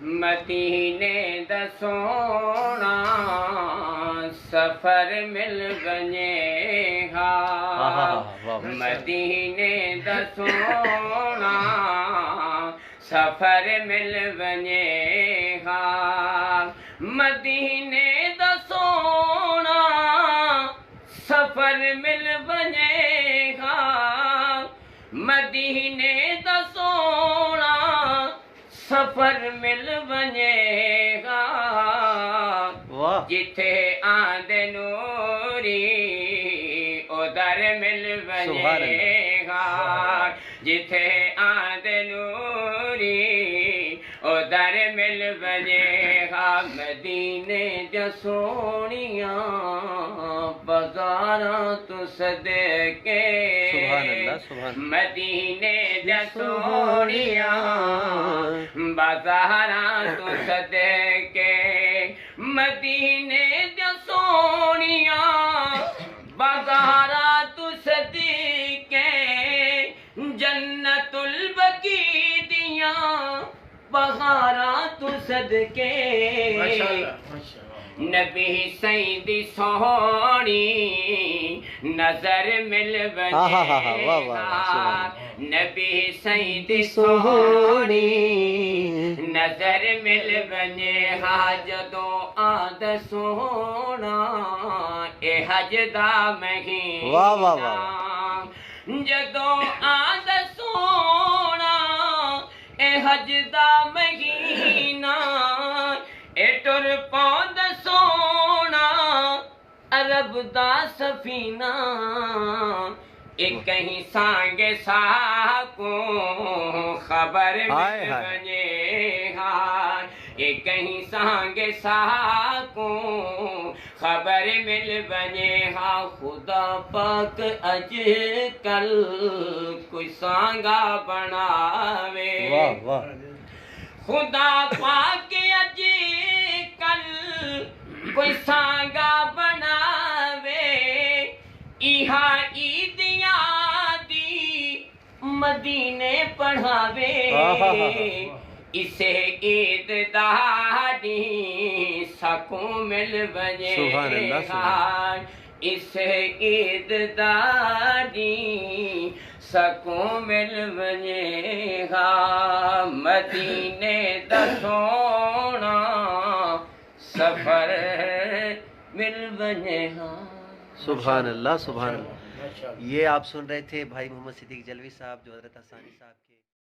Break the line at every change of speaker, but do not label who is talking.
मदीने दा सोना सफर मिल वञेगा। मदीने दा सोना सफर मिल वञेगा। मदीने दा सोना सफर मिल वञेगा। मदीने दा सोना सफर मिल वञेगा। जिथे आंदे नूरी उधर मिल वञेगा। जिथे आंदे नूरी उधर मिल वञेगा। मदीने दा सोनिया बाज़ारां तू सदके। मदीने दा सोनिया बाज़ारां तू सदके। मदीने दा सोनिया बाज़ारां तू सदके। जन्नतुल बकी दियां बहारां तू सदके। नबी सईदी सोहनी नजर मिल वञेगा। नबी सईदी सोहनी नजर मिल वञेगा। जदों आंद सोहना ए हज दा महीना। जदों आंद सोहना ए हज दा महीना। ए टुर पौंद सोना अरब दा सफीना। ए कहीं सांगे साको खबर मिल वञेगा। ए कहीं सांगे साको खबर मिल वञेगा। खुदा पाक अज कल कोई सांगा बनावे। खुदा पाक अज कल कोई सांगा बनावे। इहा ईदियां दी मदीने पढ़ावे। इसे ईद दादी सकूं मिल वञेगा। इसे ईद दादी सकूं मिल वञेगा। मदीने दा सोना सफर मिल वञेगा।
सुभान अल्लाह, सुभान अल्लाह। ये आप सुन रहे थे भाई मोहम्मद सिद्दीक जलवी साहब जो हजरत हसानी साहब के